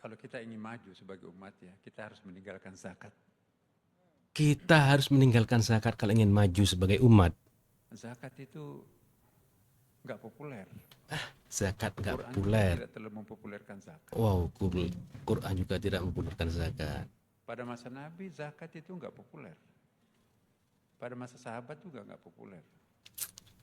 Kalau kita ingin maju sebagai umat ya, kita harus meninggalkan zakat. Kita harus meninggalkan zakat kalau ingin maju sebagai umat. Zakat itu nggak populer. Zakat nggak Quran populer. tidak terlalu mempopulerkan zakat. Wow, Quran juga tidak mempopulerkan zakat. Pada masa Nabi zakat itu nggak populer. Pada masa sahabat juga nggak populer.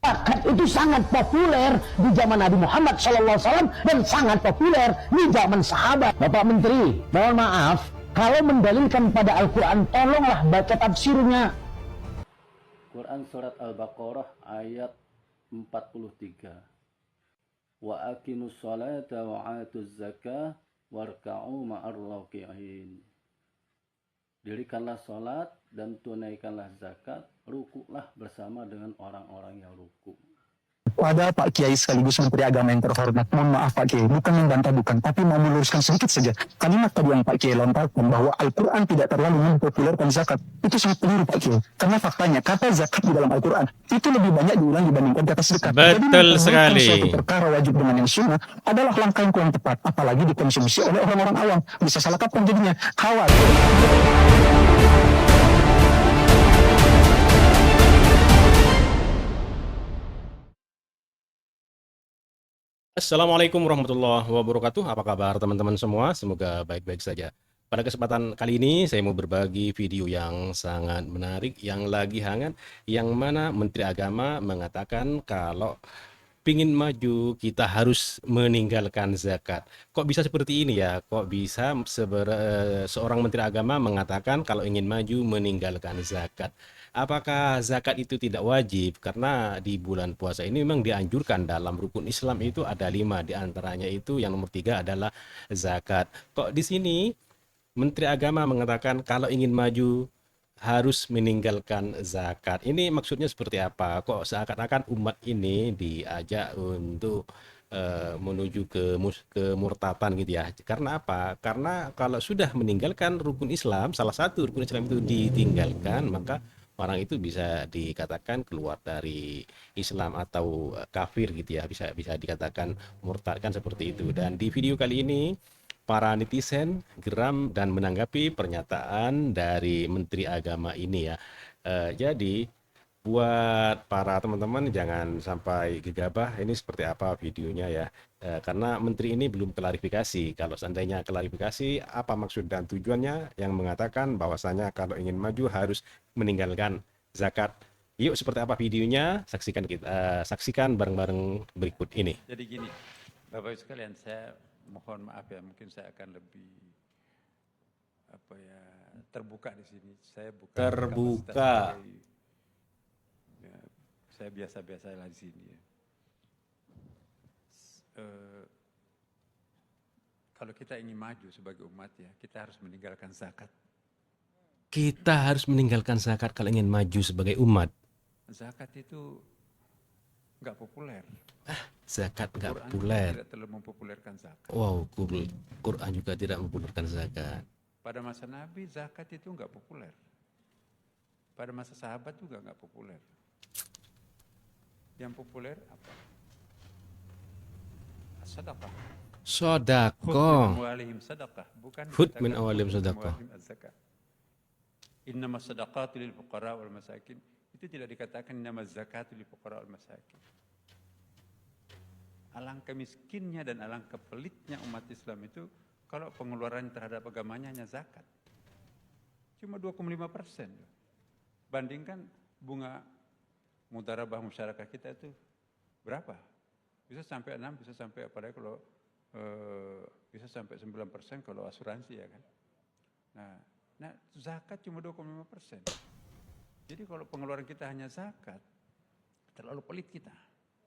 Zakat itu sangat populer di zaman Nabi Muhammad SAW dan sangat populer di zaman sahabat. Bapak Menteri, mohon maaf, kalau mendalilkan pada Al-Quran, tolonglah baca tafsirnya. Quran Surat Al-Baqarah ayat 43. Wa aqimus salata wa atuz zakah warka'u ma'ar raki'in. Dirikanlah salat dan tunaikanlah zakat, rukuklah bersama dengan orang-orang yang rukuk. Pada Pak Kiai sekaligus Menteri Agama yang terhormat, mohon maaf Pak Kiai, bukan membantah bukan, tapi mau meluruskan sedikit saja. Kalimat tadi yang Pak Kiai lontarkan bahwa Al-Quran tidak terlalu mempopulerkan zakat, itu sangat keliru Pak Kiai. Karena faktanya kata zakat di dalam Al-Quran itu lebih banyak diulang dibandingkan kata sedekah. Betul Jadi, sekali. suatu perkara wajib dengan yang sunnah adalah langkah yang kurang tepat, apalagi dikonsumsi oleh orang-orang awam. Bisa salah kaprah jadinya. Khawatir. Assalamualaikum warahmatullahi wabarakatuh. Apa kabar teman-teman semua? Semoga baik-baik saja. Pada kesempatan kali ini saya mau berbagi video yang sangat menarik, yang lagi hangat, yang mana Menteri Agama mengatakan kalau pingin maju kita harus meninggalkan zakat. Kok bisa seperti ini ya? Kok bisa seorang Menteri Agama mengatakan kalau ingin maju meninggalkan zakat? Apakah zakat itu tidak wajib? Karena di bulan puasa ini memang dianjurkan, dalam rukun Islam itu ada 5, diantaranya itu yang nomor 3 adalah zakat. Kok di sini Menteri Agama mengatakan kalau ingin maju harus meninggalkan zakat. Ini maksudnya seperti apa? Kok seakan-akan umat ini diajak untuk menuju ke kemurtatan gitu ya. Karena apa? Karena kalau sudah meninggalkan rukun Islam, salah satu rukun Islam itu ditinggalkan, maka orang itu bisa dikatakan keluar dari Islam atau kafir gitu ya, bisa dikatakan murtad kan seperti itu. Dan di video kali ini para netizen geram dan menanggapi pernyataan dari Menteri Agama ini ya. Jadi buat para teman-teman jangan sampai gegabah ini seperti apa videonya ya. Karena menteri ini belum klarifikasi. Kalau seandainya klarifikasi apa maksud dan tujuannya, yang mengatakan bahwasanya kalau ingin maju harus meninggalkan zakat. Yuk seperti apa videonya, saksikan bareng-bareng berikut ini. Jadi gini, Bapak Ibu sekalian, saya mohon maaf ya, mungkin saya akan lebih terbuka di sini. Saya bukan Terbuka. Saya biasa-biasa lah di sini ya. Kalau kita ingin maju sebagai umat ya, kita harus meninggalkan zakat. Kita harus meninggalkan zakat kalau ingin maju sebagai umat. Zakat itu nggak populer. Zakat nggak Quran populer. tidak terlalu mempopulerkan zakat. Wow, Quran juga tidak mempopulerkan zakat. Pada masa Nabi zakat itu nggak populer. Pada masa sahabat juga nggak populer. Yang populer apa? Sedekah. Sodakoh. Sedekah, bukan Hud min awalim sedekah. Innamas sadaqatu lil fuqara wal masakin. Itu tidak dikatakan innamaz zakatu lil fuqara wal masakin. Alangkah miskinnya dan alangkah pelitnya umat Islam itu kalau pengeluaran terhadap agamanya hanya zakat. Cuma 2,5%. Bandingkan bunga mudharabah masyarakat kita itu berapa? Bisa sampai 6, bisa sampai apalagi kalau bisa sampai 9% kalau asuransi ya kan. Nah zakat cuma 2,5%. Jadi kalau pengeluaran kita hanya zakat, terlalu pelit kita.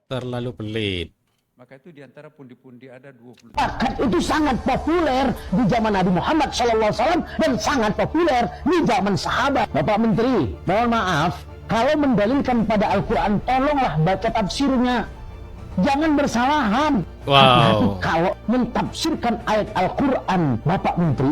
Terlalu pelit. Maka itu diantara pundi-pundi ada 20. Zakat itu sangat populer di zaman Nabi Muhammad SAW dan sangat populer di zaman sahabat. Bapak Menteri, mohon maaf, kalau mendalilkan pada Al-Quran, tolonglah baca tafsirnya. Jangan bersalahan. Wow. Kalau mentafsirkan ayat Al-Quran, Bapak Menteri,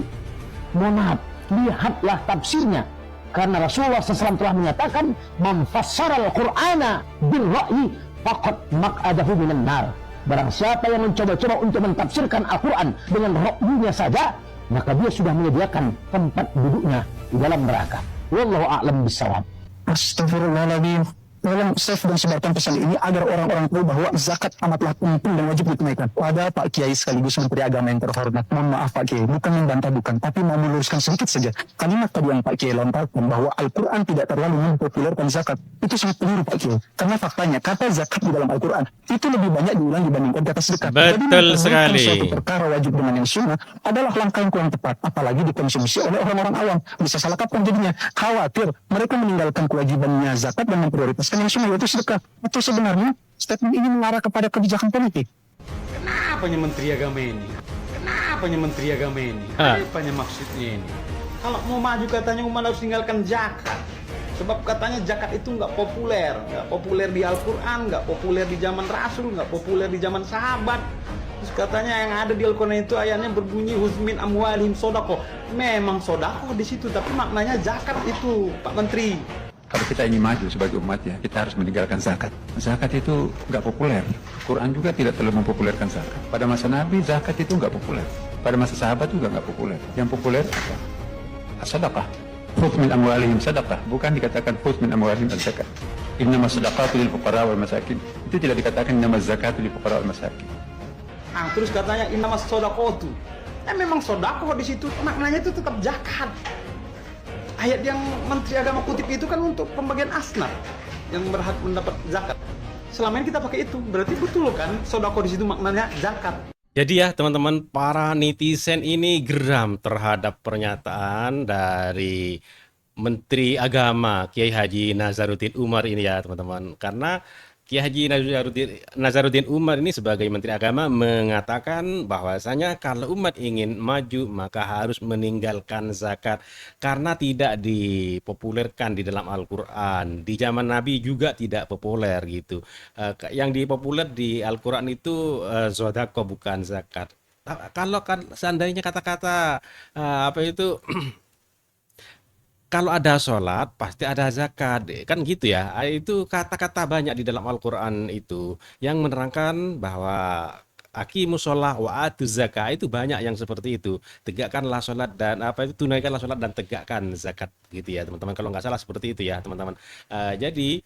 mohon maaf, lihatlah tafsirnya. Karena Rasulullah SAW telah menyatakan, "Man fassara al-Qur'ana bil ra'yi faqad maq'adahu minan nar." Barang siapa yang mencoba-coba untuk mentafsirkan Al-Quran dengan ra'yunya saja, maka dia sudah menyediakan tempat duduknya di dalam neraka. Wallahu a'lam bishawab. Astagfirullahaladzim. Tolong save dan sebarkan pesan ini agar orang-orang tahu bahwa zakat amatlah penting dan wajib ditunaikan. Pada Pak Kiai sekaligus Menteri Agama yang terhormat, mohon maaf Pak Kiai, bukan membantah bukan, tapi mau meluruskan sedikit saja. Kalimat tadi yang Pak Kiai lontarkan bahwa Al-Quran tidak terlalu mempopulerkan zakat, itu sangat keliru Pak Kiai. Karena faktanya kata zakat di dalam Al-Quran itu lebih banyak diulang dibandingkan kata sedekah. Betul sekali. Suatu perkara wajib dengan yang sunnah adalah langkah yang kurang tepat, apalagi dikonsumsi oleh orang-orang awam. Bisa salah kaprah jadinya. Khawatir mereka meninggalkan kewajibannya zakat dan memprioritaskan yang sunnah yaitu sedekah. Atau sebenarnya statement ini mengarah kepada kebijakan politik. Kenapanya Menteri Agama ini? Kenapanya Menteri Agama ini? Apanya maksudnya ini? Kalau mau maju katanya umat harus tinggalkan zakat. Sebab katanya zakat itu nggak populer di Al-Quran, nggak populer di zaman Rasul, nggak populer di zaman sahabat. Terus katanya yang ada di Al-Quran itu ayatnya berbunyi huzmin amwalihim sodako. Memang sodako di situ, tapi maknanya zakat itu, Pak Menteri. Kalau kita ingin maju sebagai umat ya, kita harus meninggalkan zakat. Zakat itu nggak populer. Quran juga tidak terlalu mempopulerkan zakat. Pada masa Nabi, zakat itu nggak populer. Pada masa sahabat juga nggak populer. Yang populer apa? Sedekah. Khudz min amwalihim sedekah. Bukan dikatakan khudz min amwalihim zakat. Innamas sadaqatu lil fuqara wal masakin. Itu tidak dikatakan innamaz zakatu lil fuqara wal masakin. Terus katanya innamas sodaqatu. Memang sodaqah di situ, maknanya itu tetap zakat. Ayat yang Menteri Agama kutip itu kan untuk pembagian asnaf yang berhak mendapat zakat. Selama ini kita pakai itu, berarti betul kan sodako di situ maknanya zakat. Jadi ya teman-teman, para netizen ini geram terhadap pernyataan dari Menteri Agama Kiai Haji Nazaruddin Umar ini ya teman-teman. Karena Kiai Haji Nazaruddin Umar ini sebagai Menteri Agama mengatakan bahwasanya kalau umat ingin maju maka harus meninggalkan zakat karena tidak dipopulerkan di dalam Al-Quran. Di zaman Nabi juga tidak populer gitu. Yang dipopuler di Al-Quran itu sodako bukan zakat. Kalau kan seandainya kata-kata apa itu kalau ada sholat, pasti ada zakat. Kan gitu ya. Itu kata-kata banyak di dalam Al-Quran itu yang menerangkan bahwa aqimus sholah wa atuz zakah, itu banyak yang seperti itu. Tegakkanlah sholat dan tunaikanlah sholat dan tegakkan zakat gitu ya teman-teman. Kalau nggak salah seperti itu ya teman-teman. Jadi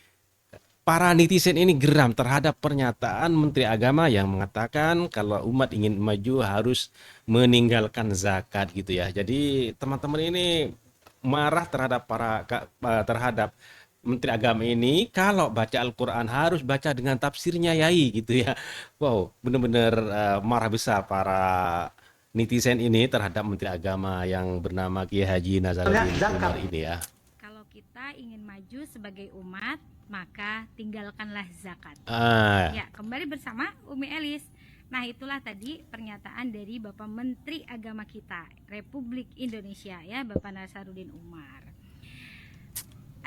para netizen ini geram terhadap pernyataan Menteri Agama yang mengatakan kalau umat ingin maju harus meninggalkan zakat gitu ya. Jadi teman-teman ini marah terhadap Menteri Agama ini. Kalau baca Al-Quran harus baca dengan tafsirnya yai gitu ya. Wow, benar-benar marah besar para netizen ini terhadap Menteri Agama yang bernama Kiai Haji Nazaruddin Umar ini ya. Kalau kita ingin maju sebagai umat, maka tinggalkanlah zakat. Ya, kembali bersama Umi Elis. Nah, itulah tadi pernyataan dari Bapak Menteri Agama kita, Republik Indonesia ya, Bapak Nazaruddin Umar.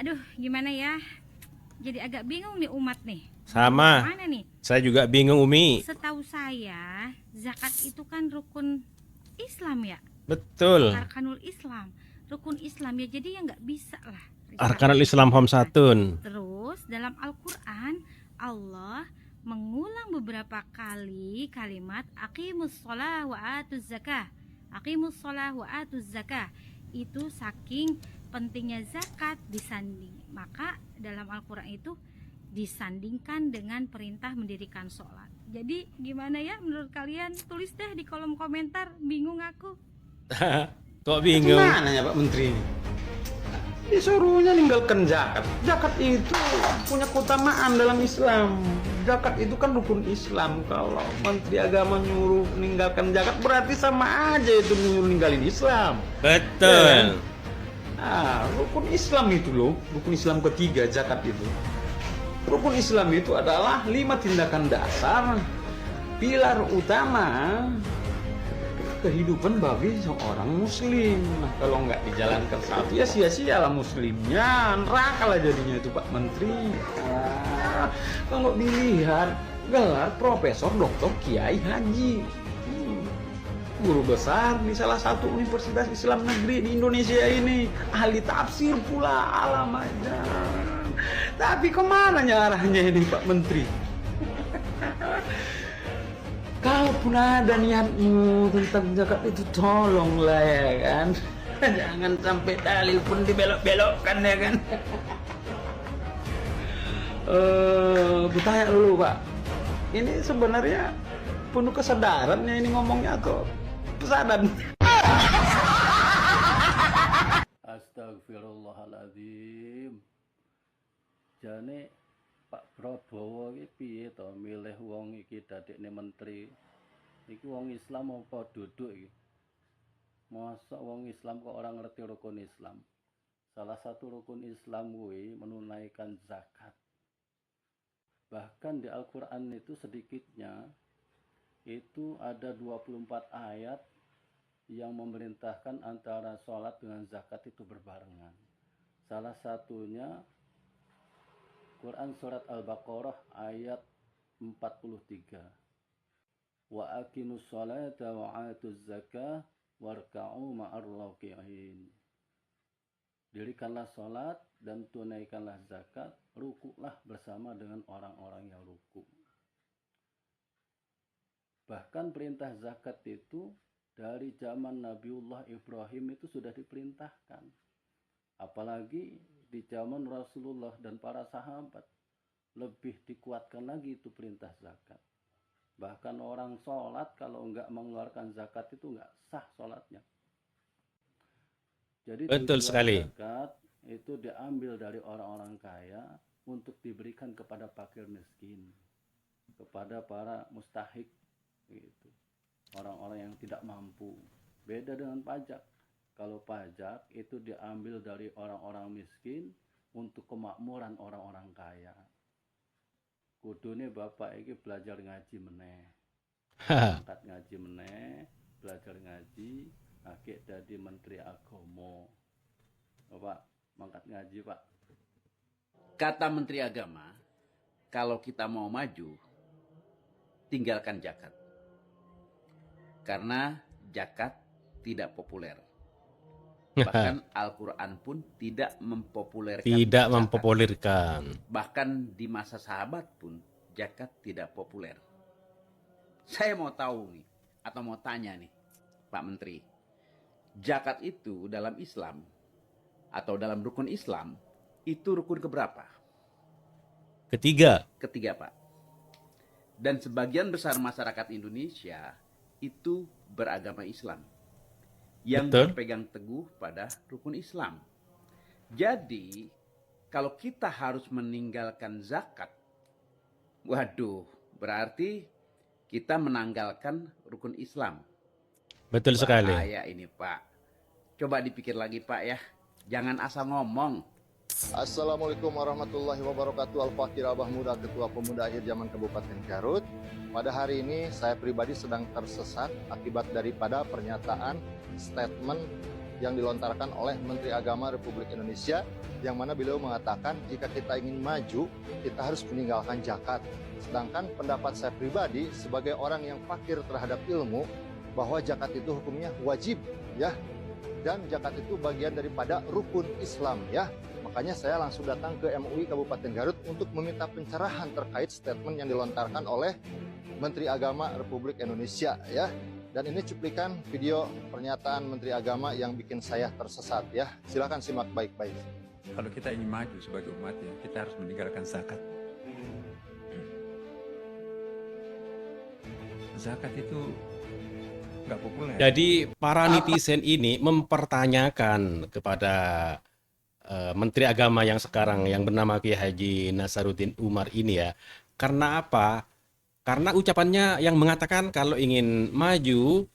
Aduh, gimana ya? Jadi agak bingung nih umat nih. Sama. Mana nih? Saya juga bingung Umi. Setahu saya, zakat itu kan rukun Islam ya? Betul. Arkanul Islam, rukun Islam ya. Jadi ya nggak bisa lah. Arkanul Islam Homsatun. Terus dalam Al-Quran Allah mengulang beberapa kali kalimat aqimus sholah wa atuz zakah. Aqimus sholah wa atuz zakah. Itu saking pentingnya zakat disanding. Maka dalam Al-Quran itu disandingkan dengan perintah mendirikan sholat. Jadi gimana ya menurut kalian? Tulis deh di kolom komentar. Bingung aku. Kok bingung? Gimana ya Pak Menteri ini? Disuruhnya ninggalkan zakat. Zakat itu punya keutamaan dalam Islam. Zakat itu kan rukun Islam. Kalau Menteri Agama nyuruh meninggalkan zakat berarti sama aja itu nyuruh ninggalin Islam. Betul. Ya. Rukun Islam itu loh, rukun Islam ketiga zakat itu. Rukun Islam itu adalah 5 tindakan dasar, pilar utama kehidupan bagi seorang muslim. Nah, kalau nggak dijalankan satu ya sia-sialah muslimnya, neraka lah jadinya itu Pak Menteri. Kalau dilihat gelar Profesor Dr. Kiai Haji, guru besar di salah satu universitas Islam negeri di Indonesia ini, ahli tafsir pula, alamatnya. Tapi kemana arahnya ini Pak Menteri? kalaupun ada niatmu tentang zakat itu tolonglah ya kan. Jangan sampai dalil pun dibelok-belokkan ya kan. Bertanya dulu Pak, ini sebenarnya penuh kesadarannya ini ngomongnya atau pesanan? Astagfirullahaladzim. Jane Pak Prabowo iki piye to milih wong iki dadekne menteri? Iki wong Islam apa duduk iki? Masa wong Islam kok orang ngerti rukun Islam? Salah satu rukun Islam kuwi menunaikan zakat. Bahkan di Al-Qur'an itu sedikitnya itu ada 24 ayat yang memerintahkan antara sholat dengan zakat itu berbarengan. Salah satunya Quran surat Al-Baqarah ayat 43. Wa aqimus sholata wa atuz zakah warka'u ma'ar raki'in. Dirikanlah sholat dan tunaikanlah zakat, rukuklah bersama dengan orang-orang yang ruku. Bahkan perintah zakat itu dari zaman Nabiullah Ibrahim itu sudah diperintahkan. Apalagi di zaman Rasulullah dan para sahabat lebih dikuatkan lagi itu perintah zakat. Bahkan orang sholat kalau enggak mengeluarkan zakat itu enggak sah sholatnya. Jadi Betul sekali. zakat itu diambil dari orang-orang kaya untuk diberikan kepada fakir miskin, kepada para mustahik, gitu. Orang-orang yang tidak mampu. Beda dengan pajak. Kalau pajak itu diambil dari orang-orang miskin untuk kemakmuran orang-orang kaya. Kudune bapak ini belajar ngaji meneh. Angkat ngaji meneh, belajar ngaji, akhir jadi menteri agama. Bapak, mangkat ngaji, Pak. Kata Menteri Agama, kalau kita mau maju, tinggalkan zakat. Karena zakat tidak populer. Bahkan Al-Quran pun tidak mempopulerkan. Tidak zakat. mempopulerkan. Bahkan di masa sahabat pun zakat tidak populer. Saya mau tahu nih, atau mau tanya nih, Pak Menteri. Zakat itu dalam Islam, atau dalam rukun Islam, itu rukun keberapa? Ketiga. Ketiga, Pak. Dan sebagian besar masyarakat Indonesia itu beragama Islam. Yang Betul. berpegang teguh pada rukun Islam. Jadi, kalau kita harus meninggalkan zakat, waduh, berarti kita menanggalkan rukun Islam. Betul sekali. Bahaya ini, Pak. Coba dipikir lagi, Pak ya. Jangan asal ngomong. Assalamualaikum warahmatullahi wabarakatuh. Al-Fakir Abah Muda, Ketua Pemuda Akhir Zaman Kabupaten Garut. Pada hari ini saya pribadi sedang tersesat akibat daripada pernyataan statement yang dilontarkan oleh Menteri Agama Republik Indonesia, yang mana beliau mengatakan jika kita ingin maju, kita harus meninggalkan zakat. Sedangkan pendapat saya pribadi sebagai orang yang fakir terhadap ilmu, bahwa zakat itu hukumnya wajib, ya. Dan zakat itu bagian daripada rukun Islam, ya. Makanya saya langsung datang ke MUI Kabupaten Garut untuk meminta pencerahan terkait statement yang dilontarkan oleh Menteri Agama Republik Indonesia, ya. Dan ini cuplikan video pernyataan Menteri Agama yang bikin saya tersesat, ya. Silakan simak baik-baik. Kalau kita ingin maju sebagai umat, ya, kita harus meninggalkan zakat. Zakat itu nggak populer. Jadi para netizen ini mempertanyakan kepada Menteri Agama yang sekarang yang bernama Kiai Haji Nasaruddin Umar ini ya. Karena apa? Karena ucapannya yang mengatakan kalau ingin maju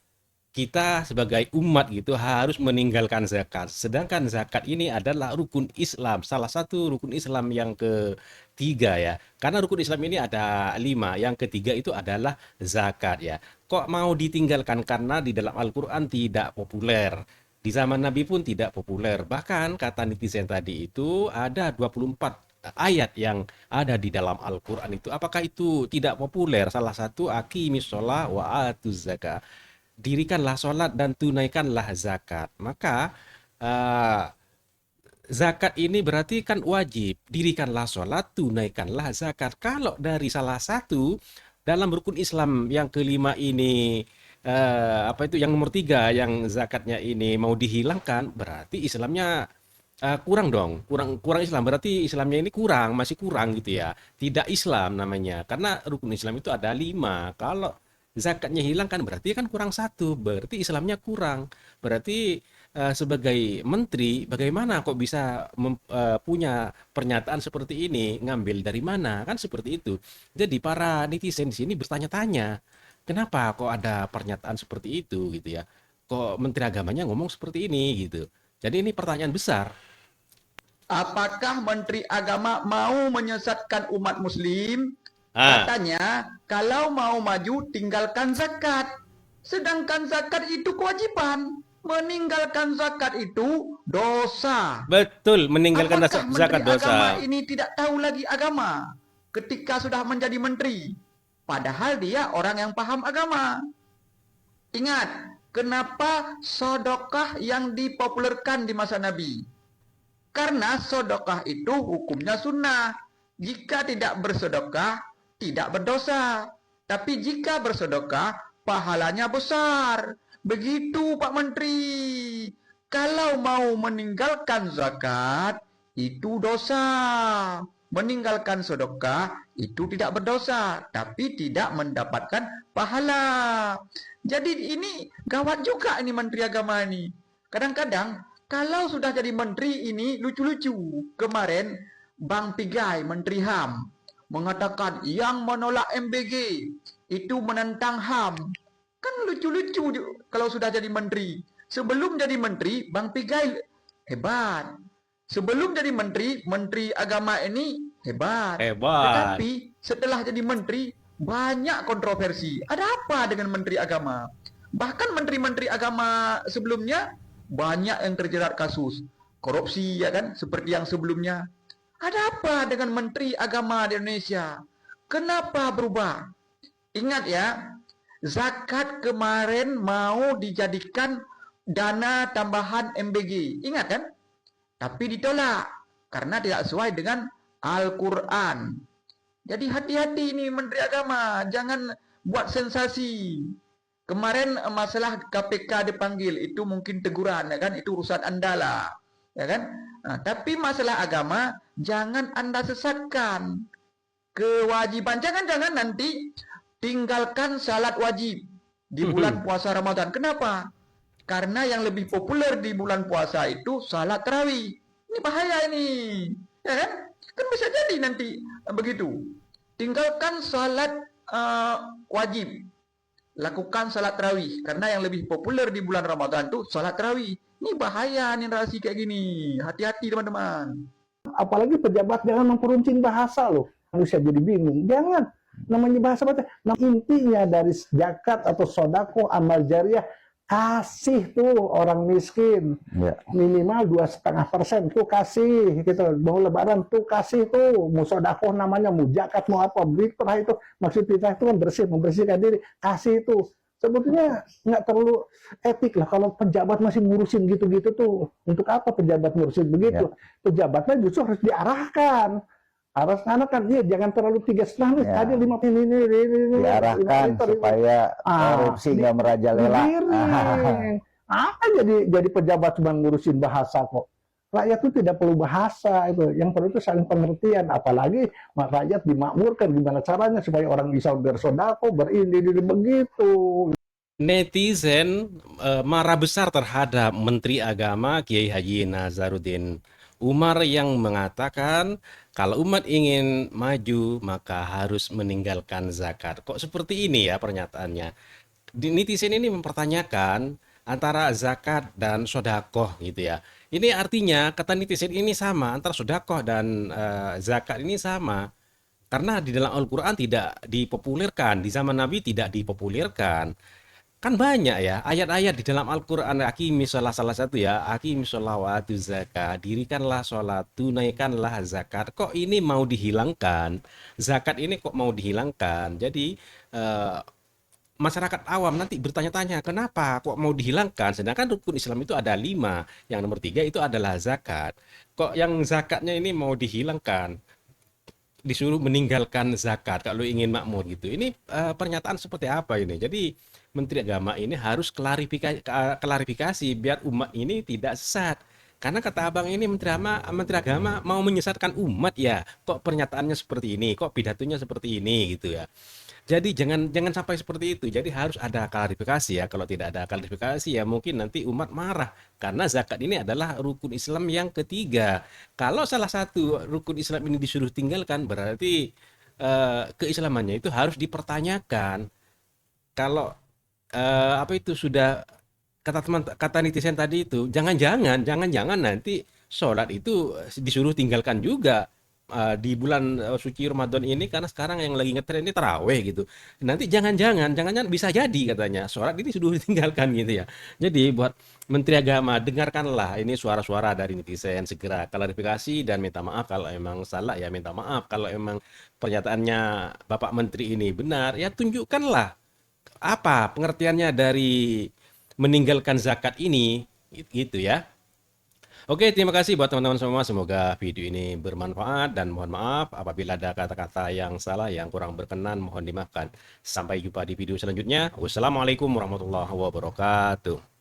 kita sebagai umat gitu harus meninggalkan zakat. Sedangkan zakat ini adalah rukun Islam, salah satu rukun Islam yang ketiga ya. Karena rukun Islam ini ada 5, yang ketiga itu adalah zakat ya. Kok mau ditinggalkan karena di dalam Al-Quran tidak populer. Di zaman Nabi pun tidak populer. Bahkan kata netizen tadi itu ada 24 ayat yang ada di dalam Al-Quran itu. Apakah itu tidak populer? Salah satu aqimis sholah wa atuz zakah. Dirikanlah sholat dan tunaikanlah zakat. Maka zakat ini berarti kan wajib. Dirikanlah sholat, tunaikanlah zakat. Kalau dari salah satu dalam rukun Islam yang kelima ini apa itu yang nomor 3 yang zakatnya ini mau dihilangkan, berarti Islamnya kurang dong, kurang Islam, berarti Islamnya ini masih kurang gitu ya. Tidak Islam namanya, karena rukun Islam itu ada 5. Kalau zakatnya hilang kan berarti kan kurang 1, berarti Islamnya kurang. Berarti sebagai menteri, bagaimana kok bisa punya pernyataan seperti ini? Ngambil dari mana? Kan seperti itu. Jadi para netizen di sini bertanya-tanya, kenapa kok ada pernyataan seperti itu gitu ya? Kok menteri agamanya ngomong seperti ini gitu. Jadi ini pertanyaan besar. Apakah Menteri Agama mau menyesatkan umat Muslim? Ah, Katanya, kalau mau maju tinggalkan zakat. Sedangkan zakat itu kewajiban. Meninggalkan zakat itu dosa. betul, meninggalkan Apakah zakat Menteri Agama dosa. ini tidak tahu lagi agama ketika sudah menjadi menteri? Padahal dia orang yang paham agama. Ingat, kenapa sedekah yang dipopulerkan di masa Nabi? Karena sedekah itu hukumnya sunnah. Jika tidak bersedekah, tidak berdosa. Tapi jika bersedekah, pahalanya besar. Begitu Pak Menteri. Kalau mau meninggalkan zakat, itu dosa. Meninggalkan sedekah, itu tidak berdosa. Tapi tidak mendapatkan pahala. Jadi ini gawat juga ini Menteri Agama ini. Kadang-kadang kalau sudah jadi menteri ini lucu-lucu. Kemarin Bang Pigai, Menteri HAM, mengatakan yang menolak MBG itu menentang HAM. Kan lucu-lucu kalau sudah jadi menteri. Sebelum jadi menteri, Bang Pigai hebat. Sebelum jadi menteri, Menteri Agama ini hebat. Hebat. Tetapi setelah jadi menteri, banyak kontroversi. Ada apa dengan Menteri Agama? Bahkan menteri-menteri agama sebelumnya banyak yang terjerat kasus korupsi, ya kan, seperti yang sebelumnya. Ada apa dengan Menteri Agama di Indonesia? Kenapa berubah? Ingat ya, zakat kemarin mau dijadikan dana tambahan MBG. Ingat kan? Tapi ditolak karena tidak sesuai dengan Al-Quran. Jadi hati-hati ini Menteri Agama, jangan buat sensasi. Kemarin masalah KPK dipanggil, itu mungkin teguran, ya kan? Itu urusan Anda lah, ya kan? Nah, tapi masalah agama, jangan Anda sesatkan. Kewajiban, jangan-jangan nanti tinggalkan salat wajib di bulan puasa Ramadan. Kenapa? Karena yang lebih populer di bulan puasa itu salat tarawih. Ini bahaya ini, ya kan? Kan bisa jadi nanti begitu. Tinggalkan salat wajib. Lakukan salat tarawih. Karena yang lebih populer di bulan Ramadan itu salat tarawih. Ini bahaya nih narasi kayak gini. Hati-hati teman-teman. Apalagi pejabat jangan memperuncing bahasa loh. Manusia jadi bingung. Jangan. Namanya bahasa baca. Nah, intinya dari zakat atau sodako, amal jariah, kasih tuh orang miskin. Minimal 2,5% tuh kasih gitu. Mau lebaran tuh kasih tuh. Mau sodako namanya, mau zakat, mau apa. Berita itu. Maksud kita itu kan bersih, membersihkan diri. Kasih itu. Sebetulnya nggak terlalu etik lah kalau pejabat masih ngurusin gitu-gitu tuh. Untuk apa pejabat ngurusin begitu? Pejabatnya justru harus diarahkan. Harus kan dia jangan terlalu 3,5 nih. Tadi 5 ini diarahkan supaya korupsi nggak merajalela. Apa jadi pejabat cuma ngurusin bahasa kok? Rakyat itu tidak perlu bahasa itu. Yang perlu itu saling pengertian. Apalagi rakyat dimakmurkan gimana caranya supaya orang bisa bersodako, berini begitu. Netizen marah besar terhadap Menteri Agama Kiai Haji Nazaruddin Umar yang mengatakan kalau umat ingin maju maka harus meninggalkan zakat. Kok seperti ini ya pernyataannya? Netizen ini mempertanyakan antara zakat dan sodakoh gitu ya. Ini artinya kata netizen ini sama antara sodakoh dan zakat ini sama. Karena di dalam Al-Quran tidak dipopulerkan, di zaman Nabi tidak dipopulerkan. Kan banyak ya ayat-ayat di dalam Al-Quran. Salah satu ya, aqimis shalah wa atuz zakat, dirikanlah sholat, tunaikanlah zakat. Kok ini mau dihilangkan? Zakat ini kok mau dihilangkan? Jadi masyarakat awam nanti bertanya-tanya kenapa kok mau dihilangkan, sedangkan rukun Islam itu ada 5, yang nomor 3 itu adalah zakat. Kok yang zakatnya ini mau dihilangkan? disuruh meninggalkan zakat kalau ingin makmur gitu. Ini pernyataan seperti apa ini? Jadi Menteri Agama ini harus klarifikasi biar umat ini tidak sesat. Karena kata abang ini Menteri Agama mau menyesatkan umat ya. Kok pernyataannya seperti ini? Kok pidatonya seperti ini gitu ya. Jadi jangan sampai seperti itu. Jadi harus ada klarifikasi ya. Kalau tidak ada klarifikasi ya mungkin nanti umat marah. Karena zakat ini adalah rukun Islam yang ketiga. Kalau salah satu rukun Islam ini disuruh tinggalkan berarti keislamannya itu harus dipertanyakan. Kalau apa itu sudah kata netizen tadi itu jangan-jangan nanti sholat itu disuruh tinggalkan juga di bulan suci Ramadan ini karena sekarang yang lagi ngetren ini taraweh gitu. Nanti jangan-jangan bisa jadi katanya sholat ini sudah ditinggalkan gitu ya. Jadi buat Menteri Agama dengarkanlah ini suara-suara dari netizen, segera klarifikasi dan minta maaf kalau emang salah ya minta maaf. Kalau emang pernyataannya Bapak Menteri ini benar ya tunjukkanlah apa pengertiannya dari meninggalkan zakat ini gitu ya. Oke, terima kasih buat teman-teman semua. Semoga video ini bermanfaat dan mohon maaf apabila ada kata-kata yang salah, yang kurang berkenan, mohon dimaafkan. Sampai jumpa di video selanjutnya. Wassalamualaikum warahmatullahi wabarakatuh.